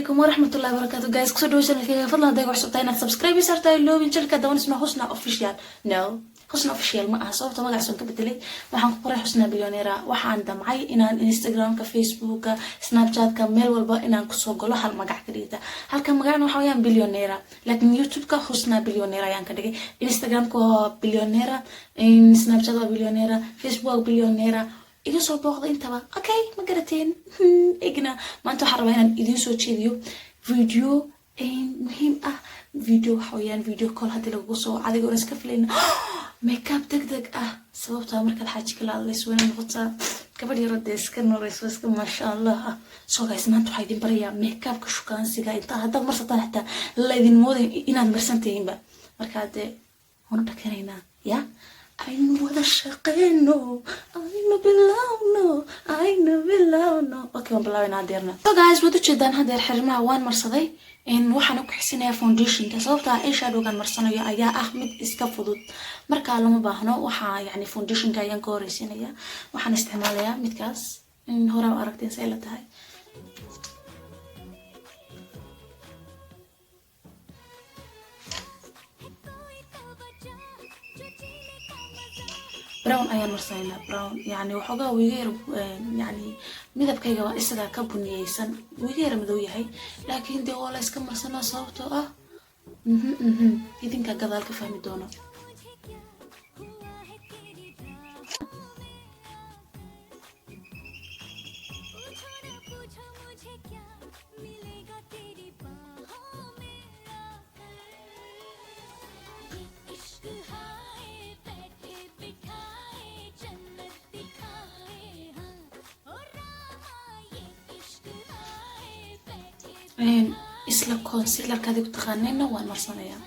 عليكم ورحمة الله وبركاته guys كسر دوشنا كذا فضلا هذا يقعد سبتين سبسكرايب يسارتها اللو بنشل كده ونسمع حسنا أوفيشيال no حسنا أوفيشيال ما أصوت ما قاعد سون كبتلي وحن قري حسنا بليونيرا وحن دمعي إن إنستغرام كفيسبوك سناب شات كميل والبا إن كسوق له هل ما قاعد كريتا هل كم قاعد نحويان بليونيرا لكن يوتيوب كحسنا بليونيرا يعني كده إنستغرام كبليونيرا إن سناب شات بليونيرا فيسبوك بليونيرا إذا سو بوقضي انتبه أوكي ما قرأتين إجنا ما أنتوا حربين إذا سو تشيديو فيديو مهم فيديو حويان فيديو كل هذا لو قصوا عادي قول اسكفلين ميك اب دق سببتها مركز حاجة كلا الله يسوي نقطة كبر يرد يسكن وريس ما شاء الله سو جايز ما أنتوا حيدين بريا ميك اب كشوكان سيجا انت هذا مرة حتى الله يدين مودي إن مرسنتين بقى مركز هون تكرينا يا aynu wada shaqeyno aynu bilowno okay waan bilaabnaa hadeerna so guys wada jeedaan hadeer xirmaha waan marsaday waxaan ku xisinayaa foundationka sababta ay shadowgan marsanayo ayaa ah mid iska fudud marka lama baahno waxa yani foundationka ayaan ka horeysinaya waxaan isticmaalayaa midkaas hore u aragteen say la tahay براون أيام مرسينا براون يعني وحقا ويغير يعني مذهب كيغا وإساقا كبنييسان ويغير مذوي هاي لكن دي والله إسكا مرسنا صوته يدينكا كذلك فهمي دونا isla concealer kaadi ku taqaanayna waan marsanayaa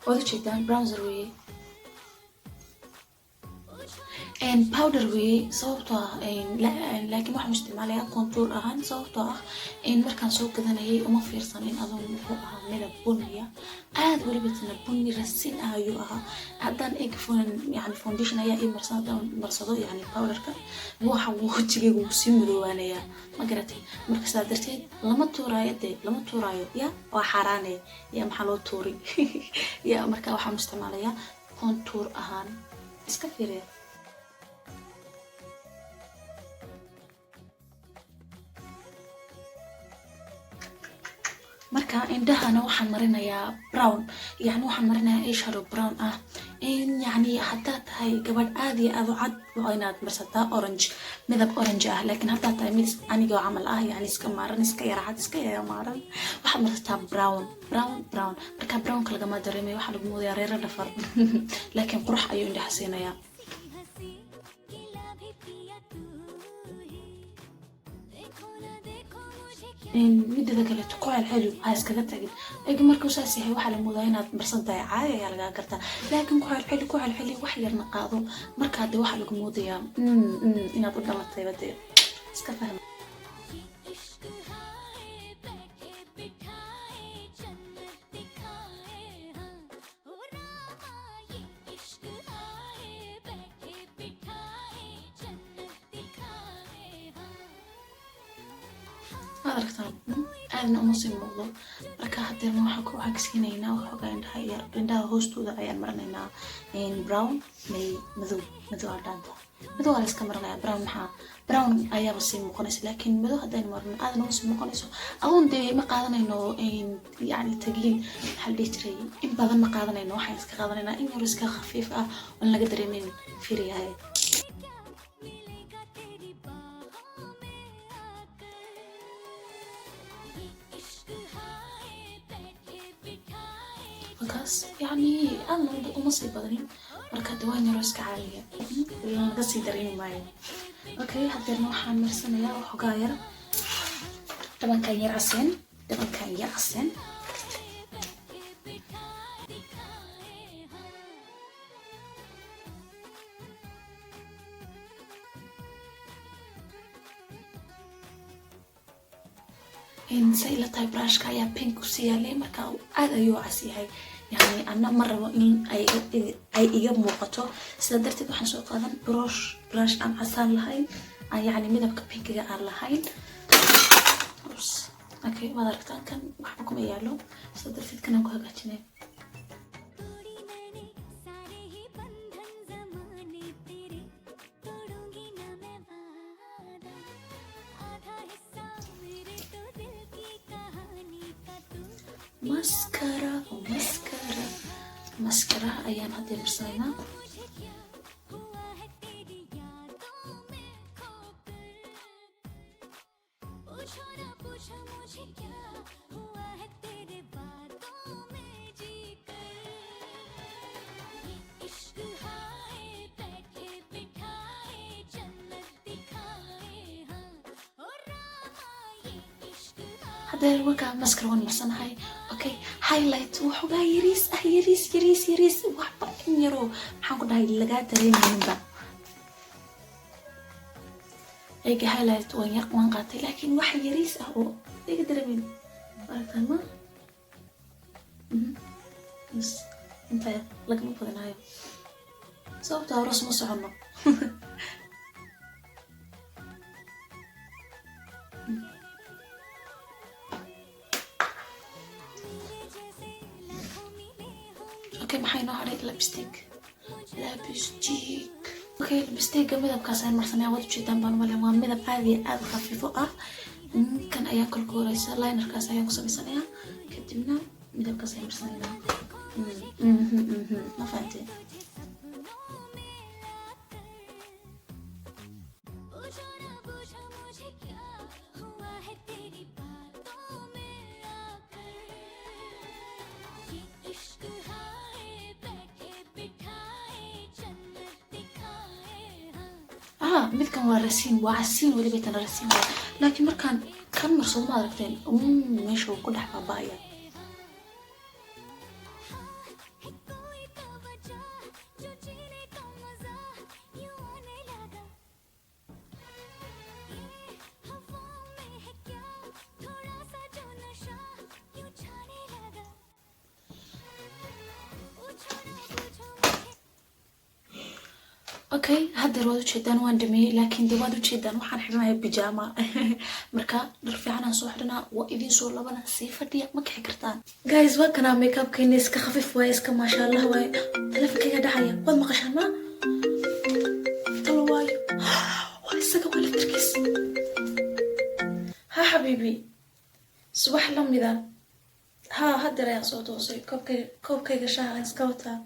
wada jeedaan bronzer weeye powder weeye sababtoo ah laakiin waxaan isticmaalayaa contour ahaan sababtoo ah markaan soo gadanayay uma fiirsanin adoon wuxuu ahaa midab bunniya aad weliba tana bunni rasin ah ayuu ahaa haddaan yani foundation ayaa ii marsado yani powderka waxa wajigaygu wuu sii madoowaanayaa ma garatay marka sidaa darteed lama tuuraayo ya waa xaaraane ya maxaa loo tuuri ya marka waxaan isticmaalayaa contour ahaan iska fiiriya marka indhahana waxaan marinayaa brown yani waxaan marinayaa eyeshadow brown ah yani hadaa tahay gabadh aad iyo aad u cad waa inaad marsataa orange midab orange ah laakiin hadaa tahay mid aniga camal ah yani iska maaran iska yara cad iska yara maaran waxaad marsataa brown marka brownka lagama dareemayo waxaa lagu moodayaa reero dhafar laakiin qurux ayuu indhaha siinayaa midda kale ku celceli ha iskaga tagin eeg markuu saas yahay waxa la moodaa inaad marsan tahay caadi ayaa laga gartaa laakiin ku celceli wax yarna qaado marka de waxa lagu moodayaa inaad u dhalatay bade iska faham aragtaan aadna uma sii muuqdo marka hadeerna waxaan ku xagsiinaynaa waxoogaa indhaha hoostooda ayaan marinaynaa brown madow caddaanta madow waa la iska marinayaa brown ayaaba sii muuqanaysa laakiin madow haddaynu marino aadna uma sii muuqanayso adoon dee ma qaadanayno yani tagliin maxaa la dhihi jiray in badan ma qaadanayno waxaan iska qaadanaynaa in yar iska khafiif ah oon laga dareemeyn firiyahay بس يعني أنا مصيبة بدني مركا دواني روس كعالية قصي دريني معي. أوكي هدير نوحا مرسنية وحقاير طبعا كان يرعسين إن سيلة طيب راشكا يا بينك وسيالي مركا هذا يوعسي هاي يعني أنا مرة إن أي إيجاب موقته سدرت بحن سوق هذا براش أم عسان لهاي يعني مدبك بينك جاء لهاي بس أوكي ما دركتان كان وحبكم إيالو سدرت كنا نقول هكذا ماسكارا أيام هدي مرسينا هذا الوقع ماسكارا وان مرسنا هاي اوكي هايلايت وحوغا يريس وحبا إن يرو محان كنا هاي لغا درينين با ايجي هايلايت وان قاتي لكن وح يريس اهو ايجي درينين بارتان ما بس انت لقمو بدن هايو صوبتها رسمو سعنو اوكي محاينو هاري لابستيك اوكي لابستيك مدب كاسين مرسنيا واد جيدان بان ولا waa midab caadi aad khafiif ah kan ayaa kal kooraysa liner kaas ayaan ku sameysanayaa kadibna midabkaas ayaan marsanayna ma fahanteen midkan waa rasiin waa casiin wali baytan rasiin laakiin markaan kan marsado ma aragteen meesha uu ku dhex baabaya اوكي هذا رواد جدا واندمي لكن دي واد جدا waxaan xirnaa bijama marka dhar fiican aan soo xirnaa waa idin soo labana si fadhiya ma kici kartaan guys waa kana makeup keenay iska khafiif way iska ma sha Allah way telefonkayga dhacaya wad maqashaan ma talwaay waa isaga wala tirkiis ha habibi subax lamida ha hadda ayaan soo toosay koobkayga shaaha iska wataa